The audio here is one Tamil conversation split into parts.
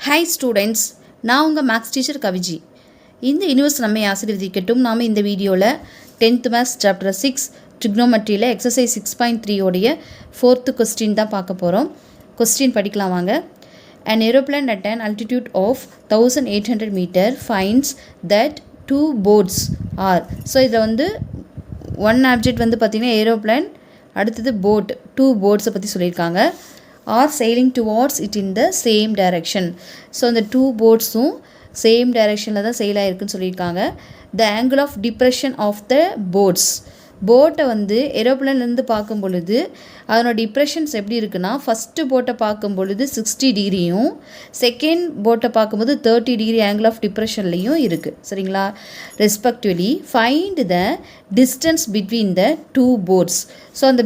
Hi students, நான் உங்கள் மேக்ஸ் டீச்சர் கவிஜி. இந்த யூனிவர்ஸ் நம்மை ஆசீர்வதிக்கட்டும். நாம் இந்த வீடியோவில் 10th மேத்ஸ் சாப்டர் 6 ட்ரிக்னோமெட்ரியில் எக்ஸசைஸ் 6.3 உடைய 4th கொஸ்டின் தான் பார்க்க போகிறோம். கொஸ்டின் படிக்கலாம் வாங்க. An aeroplane at an altitude of 1800 meter finds that two boats are. So இதில் வந்து ஒன் ஆப்ஜெக்ட் வந்து பார்த்திங்கன்னா ஏரோப்ளேன், அடுத்தது போட், டூ போட்ஸை பற்றி சொல்லியிருக்காங்க. are sailing towards it in the same direction. So அந்த டூ போட்ஸும் சேம் டைரெக்ஷனில் தான் செயில் ஆகிருக்குன்னு சொல்லியிருக்காங்க. the angle of depression of the boats. போட்டை வந்து ஏரோப்ளேன்லேருந்து பார்க்கும் பொழுது அதனோட டிப்ரெஷன்ஸ் எப்படி இருக்குன்னா, ஃபஸ்ட்டு போட்டை பார்க்கும் பொழுது 60 டிகிரியும் செகண்ட் போட்டை பார்க்கும்போது 30 டிகிரி ஆங்கிள் ஆஃப் டிப்ரெஷன்லேயும் இருக்குது. சரிங்களா? Respectively find the distance between the two boats. So அந்த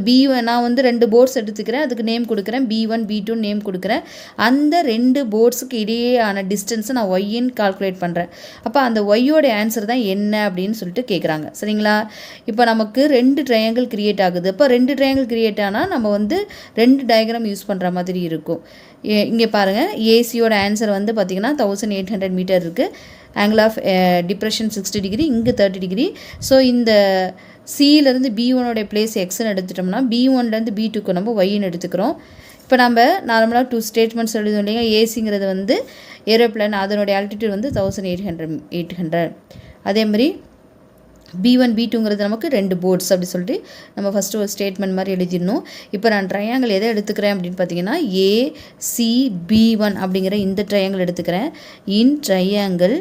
நான் வந்து 2 போட்ஸ் எடுத்துக்கிறேன், அதுக்கு நேம் கொடுக்குறேன், B1 B2 நேம் கொடுக்குறேன். அந்த 2 போட்ஸுக்கு இடையேயான டிஸ்டன்ஸை நான் ஒய்ன்னு கால்குலேட் பண்ணுறேன். அப்போ அந்த ஒய்யோட ஆன்சர் தான் என்ன அப்படின்னு சொல்லிட்டு கேட்குறாங்க. சரிங்களா? இப்போ நமக்கு 2 ட்ரையாங்கிள் கிரியேட் ஆகுது. அப்போ 2 ட்ரையாங்கிள் கிரியேட் ஆனால் நம்ம வந்து 2 டயக்ராம் யூஸ் பண்ணுற மாதிரி இருக்கும். இங்கே பாருங்கள், ஏசியோட ஆன்சர் வந்து பார்த்திங்கன்னா 1800 மீட்டர் இருக்குது. ஆங்கிள் ஆஃப் டிப்ரெஷன் 60 டிகிரி, இங்கே 30 டிகிரி. ஸோ இந்த சியிலேருந்து B1 பிளேஸ் எக்ஸ்ன்னு எடுத்துட்டோம்னா B1லேருந்து B2க்கு நம்ம ஒய்ன்னு எடுத்துக்கிறோம். இப்போ நம்ம நார்மலாக 2 ஸ்டேட்மெண்ட்ஸ் எழுதும் இல்லைங்க. ஏசிங்கிறது வந்து ஏரோப்ளேன், அதனுடைய ஆல்டிடியூட் வந்து 1800. அதே மாதிரி B1 B2ங்கிறது நமக்கு 2 போட்ஸ் அப்படி சொல்லிட்டு நம்ம ஃபஸ்ட்டு ஒரு ஸ்டேட்மெண்ட் மாதிரி எழுதிடணும். இப்போ நான் ட்ரையாங்கிள் எதை எடுத்துக்கிறேன் அப்படின்னு பார்த்தீங்கன்னா ACB1 அப்படிங்கிற இந்த ட்ரையாங்கிள் எடுத்துக்கிறேன். இன் ட்ரையாங்கிள்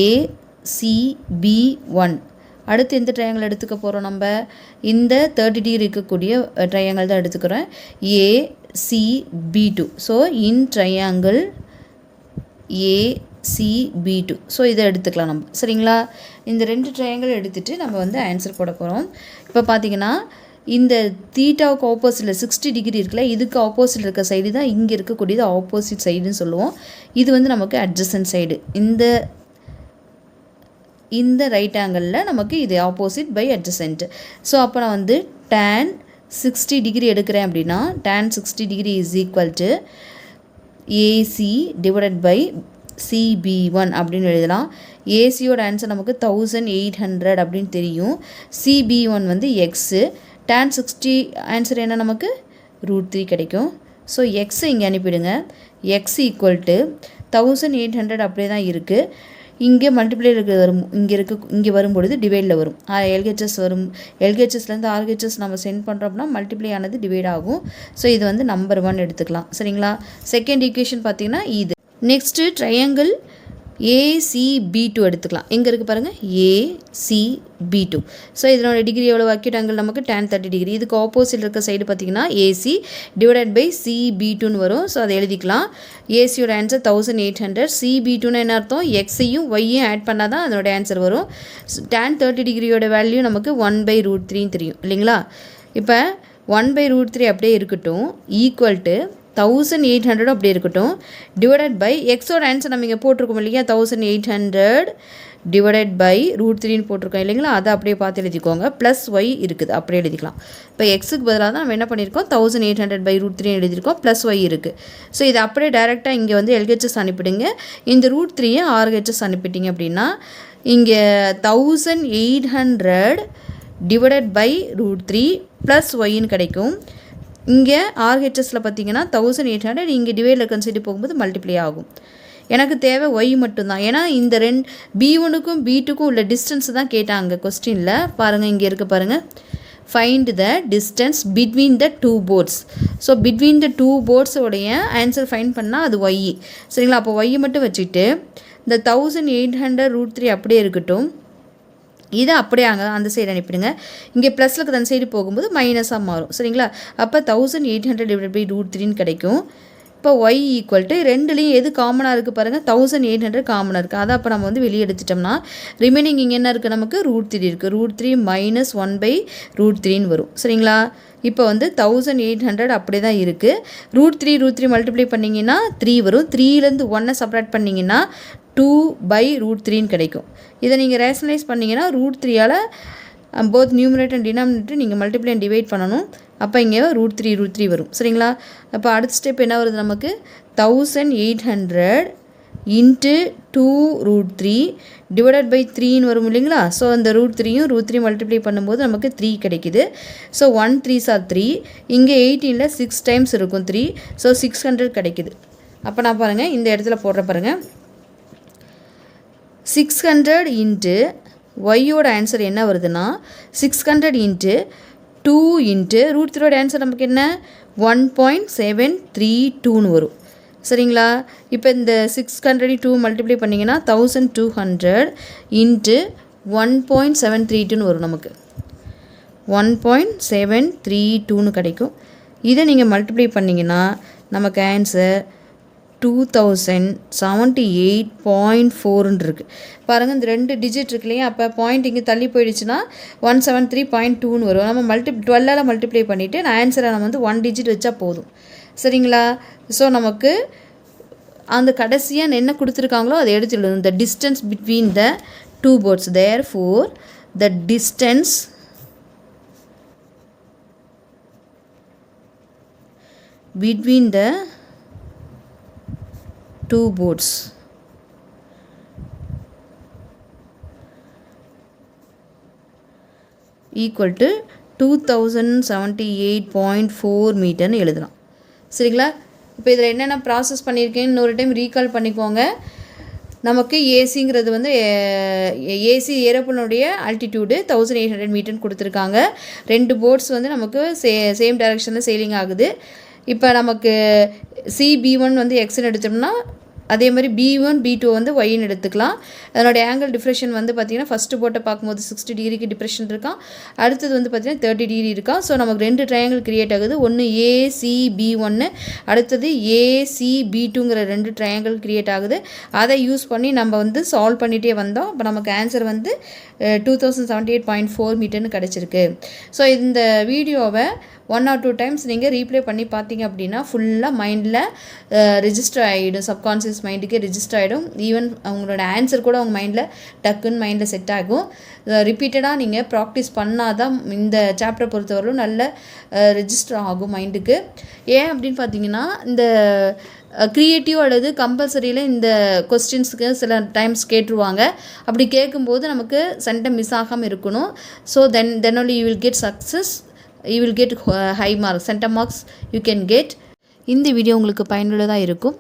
ACB1 அடுத்து எந்த ட்ரையாங்கிள் எடுத்துக்க போகிறோம்? நம்ம இந்த 30 டிகிரி இருக்கக்கூடிய ட்ரையாங்கிள் தான் எடுத்துக்கிறோம், ACB2. So in triangle ACB2. So இதை எடுத்துக்கலாம் நம்ம. சரிங்களா? இந்த 2 ட்ரையாங்கிள் எடுத்துகிட்டு நம்ம வந்து ஆன்சர் போட போகிறோம். இப்போ பார்த்தீங்கன்னா இந்த தீட்டாவுக்கு ஆப்போசிட்டில் 60 டிகிரி இருக்குல்ல, இதுக்கு ஆப்போசிட் இருக்க சைடு தான் இங்கே இருக்கக்கூடியது ஆப்போசிட் சைடுன்னு சொல்லுவோம். இது வந்து நமக்கு அட்ஜசன்ட் சைடு. இந்த ரைட் ஆங்கிளில் நமக்கு இது ஆப்போசிட் பை அட்ஜசன்ட். ஸோ அப்போ நான் வந்து tan 60 டிகிரி எடுக்கிறேன் அப்படின்னா tan 60 degree is equal to AC divided by CB1 அப்படின்னு எழுதலாம். ஏசியோட ஆன்சர் நமக்கு 1800 அப்படின்னு தெரியும். CB1 வந்து எக்ஸு. tan 60 ஆன்சர் என்ன நமக்கு √3 கிடைக்கும். ஸோ எக்ஸை இங்கே அனுப்பிடுங்க. எக்ஸ் ஈக்குவல் டு 1800 அப்படியே தான் இருக்குது. இங்கே மல்டிப்ளை வரும், இங்கே வரும்பொழுது டிவைடில் வரும், எல்ஹெச்எஸ் வரும். எல்ஹெச்எஸ்லேருந்து ஆர்ஹெச்எஸ் நம்ம சென்ட் பண்ணுறோம் அப்படின்னா மல்டிப்ளை ஆனது டிவைட் ஆகும். ஸோ இது வந்து நம்பர் 1 எடுத்துக்கலாம். சரிங்களா? செகண்ட் ஈக்குவேஷன் பார்த்தீங்கன்னா இது. நெக்ஸ்ட்டு ட்ரையாங்கிள் ACB2 எடுத்துக்கலாம். எங்கே இருக்குது பாருங்கள், ACB2. ஸோ இதனோட டிகிரி எவ்வளோ? அக்யூட் ஆங்கிள் நமக்கு tan 30 டிகிரி. இதுக்கு ஆப்போசிட் இருக்க சைடு பார்த்திங்கன்னா AC டிவைடட் பை CB2ன்னு வரும். ஸோ அதை எழுதிக்கலாம். ஏசியோட ஆன்சர் 1800. CB2ன்னு என்ன அர்த்தம்? எக்ஸையும் ஒய்யும் ஆட் பண்ணால் தான் அதனோட ஆன்சர் வரும். tan 30 டிகிரியோட வேல்யூ நமக்கு 1/√3 தெரியும் இல்லைங்களா? இப்போ 1/√3 அப்படியே இருக்கட்டும், ஈக்குவல் டு 1800 அப்படியே இருக்கட்டும், டிவைடட் பை எக்ஸோட ஆன்சர் நம்ம இங்கே போட்டிருக்கோம் இல்லையா, 1800 டிவைடட் பை √3ன்னு போட்டிருக்கோம் இல்லைங்களா? அதை அப்படியே பார்த்து எழுதிக்கோங்க. ப்ளஸ் ஒய் இருக்குது, அப்படியே எழுதிக்கலாம். இப்போ எக்ஸுக்கு பதிலாக தான் நம்ம என்ன பண்ணியிருக்கோம், 1800/√3 எழுதியிருக்கோம், ப்ளஸ் ஒய் இருக்குது. ஸோ இது அப்படியே டேரெக்டாக இங்கே வந்து எல்ஹெச்எஸ் அனுப்பிடுங்க. இந்த √3 ஆர்ஹெச்எஸ் அனுப்பிட்டீங்க அப்படின்னா இங்கே 1800 டிவைடட் பை √3 ப்ளஸ் ஒய்ன்னு கிடைக்கும். இங்கே ஆர்ஹெச்எஸில் பார்த்தீங்கன்னா 1800, இங்கே டிவைடில் கன்சிடர் போகும்போது மல்டிப்ளை ஆகும். எனக்கு தேவை ஒய் மட்டும்தான். ஏன்னா இந்த B1க்கும் B2க்கும் உள்ள டிஸ்டன்ஸ் தான் கேட்டாங்க கொஸ்டினில். பாருங்கள், இங்கே இருக்க பாருங்கள், find the distance between the two boats. So between the two போட்ஸோடைய ஆன்சர் ஃபைண்ட் பண்ணால் அது ஒய். சரிங்களா? அப்போ ஒய் மட்டும் வச்சுட்டு இந்த 1800/√3 அப்படியே இருக்கட்டும், இதை அப்படியே அந்த சைடு அனுப்பிடுங்க. இங்கே ப்ளஸில் இருக்கிற அந்த சைடு போகும்போது மைனஸாக மாறும். சரிங்களா? அப்போ 1800 டிவைட் பை √3ன்னு கிடைக்கும். இப்போ ஒய் ஈக்குவல் டு 2லேயும் எது காமனாக இருக்குது பாருங்கள், 1800 காமனாக இருக்குது. அதை அப்போ நம்ம வந்து வெளியே எடுத்துட்டோம்னா ரிமைனிங் இங்கே என்ன இருக்குது, நமக்கு √3 இருக்குது. √3 - 1/√3ன்னு வரும். சரிங்களா? இப்போ வந்து 1800 அப்படியே தான் இருக்குது. √3 மல்டிப்ளை பண்ணிங்கன்னா 3 வரும். 3லேருந்து 1 செப்பரேட் பண்ணிங்கன்னா 2/√3ன்னு கிடைக்கும். இதை நீங்கள் ரேஷனலைஸ் பண்ணிங்கன்னா √3ஆல் போத் நியூமரேட்டர் அண்ட் டினாமினேட்டர் நீங்கள் மல்டிப்ளை அண்ட் டிவைட் பண்ணணும். அப்போ இங்கே √3 வரும். சரிங்களா? அப்போ அடுத்த ஸ்டெப் என்ன வருது நமக்கு, 1800 இன்ட்டு 2√3 டிவைடட் பை 3ன்னு வரும் இல்லைங்களா. ஸோ அந்த √3யும் √3 மல்டிப்ளை பண்ணும்போது நமக்கு 3 கிடைக்குது. So 1 3s are 3. இங்கே 18ல் 6 டைம்ஸ் இருக்கும் 3. ஸோ 600 கிடைக்குது. அப்போ நான் பாருங்கள் இந்த இடத்துல போடுற பாருங்கள் 600 இன்ட்டு ஒய்யோட ஆன்சர் என்ன வருதுன்னா 600 இன்ட்டு 2 இன்ட்டு √3யோட ஆன்சர் நமக்கு என்ன 1.732ன்னு வரும். சரிங்களா. இப்போ இந்த 602 மல்டிப்ளை பண்ணிங்கன்னா 1200 இன்ட்டு 1.732ன்னு வரும். நமக்கு 1.732ன்னு கிடைக்கும். இதை நீங்கள் மல்டிப்ளை பண்ணிங்கன்னா நமக்கு ஆன்சர் 2078.4ன்னு இருக்குது. பாருங்கள் இந்த 2 டிஜிட் இருக்கு இல்லையா. அப்போ பாயிண்ட் இங்கே தள்ளி போயிடுச்சுன்னா 173.2ன்னு வரும். நம்ம 12ஆல் மல்டிப்ளை பண்ணிவிட்டு நான் ஆன்சரை நம்ம வந்து 1 டிஜிட் வச்சா போதும். சரிங்களா. ஸோ நமக்கு அந்த கடைசியாக என்ன கொடுத்துருக்காங்களோ அதை எடுத்துடணும். the distance between the two boats, therefore the distance between the two boats equal to 2078.4 மீட்டர்னு எழுதலாம். சரிங்களா. இப்போ இதில் என்னென்ன ப்ராசஸ் பண்ணியிருக்கேன்னு இன்னொரு டைம் ரீகால் பண்ணிக்கோங்க. நமக்கு ஏசிங்கிறது வந்து ஏசி ஏரோப்ளேனுடைய ஆல்டிடியூடு 1800 மீட்டர்னு கொடுத்துருக்காங்க. 2 போட்ஸ் வந்து நமக்கு சேம் டைரெக்ஷனில் செயிலிங் ஆகுது. இப்போ நமக்கு CB1 வந்து எக்ஸ்ன்னு எடுத்தோம்னா அதே மாதிரி B1 B2 வந்து ஒய்ன்னு எடுத்துக்கலாம். அதனுடைய ஆங்கிள் டிஃப்ரெஷன் வந்து பார்த்திங்கன்னா ஃபஸ்ட்டு போட்டை பார்க்கும்போது 60 டிகிரிக்கு டிப்ரெஷன் இருக்கான். அடுத்தது வந்து பார்த்திங்கன்னா 30 டிகிரி இருக்கா. ஸோ நமக்கு 2 ட்ரையாங்கிள் கிரியேட் ஆகுது. ஒன்று ACB1, அடுத்தது ACB2ங்கிற 2 ட்ரையாங்கிள் கிரியேட் ஆகுது. அதை யூஸ் பண்ணி நம்ம வந்து சால்வ் பண்ணிகிட்டே வந்தோம். இப்போ நமக்கு ஆன்சர் வந்து 2078.4 மீட்டர்னு கிடச்சிருக்கு. ஸோ இந்த வீடியோவை 1 or 2 டைம்ஸ் நீங்கள் ரீப்ளே பண்ணி பார்த்தீங்க அப்படின்னா ஃபுல்லாக மைண்டில் ரெஜிஸ்டர் ஆகிடும். சப்கான்ஷியஸ் மைண்டுக்கே ரெஜிஸ்டர் ஆகிடும். ஈவன் அவங்களோட ஆன்சர் கூட அவங்க மைண்டில் டக்குன்னு மைண்டில் செட் ஆகும். ரிப்பீட்டடாக நீங்கள் ப்ராக்டிஸ் பண்ணால் தான் இந்த சாப்டரை பொறுத்தவரைக்கும் நல்ல ரெஜிஸ்டர் ஆகும் மைண்டுக்கு. ஏன் அப்படின்னு பார்த்தீங்கன்னா இந்த க்ரியேட்டிவ் அல்லது கம்பல்சரியில் இந்த கொஸ்டின்ஸுக்கு சில டைம்ஸ் கேட்டுருவாங்க. அப்படி கேட்கும்போது நமக்கு சென்டம் மிஸ் ஆகாமல் இருக்கணும். So then only you will get success, you will get high marks, center marks you can get. இந்த வீடியோ உங்களுக்கு பயனுள்ளதாக இருக்கும்.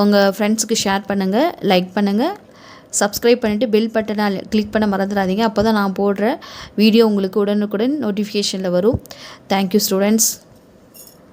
உங்கள் ஃப்ரெண்ட்ஸுக்கு ஷேர் பண்ணுங்கள், லைக் பண்ணுங்கள், சப்ஸ்கிரைப் பண்ணிவிட்டு பெல் பட்டனை கிளிக் பண்ண மறந்துடாதீங்க. அப்போ தான் நான் போடுற வீடியோ உங்களுக்கு உடனுக்குடன் நோட்டிஃபிகேஷனில் வரும். Thank you students.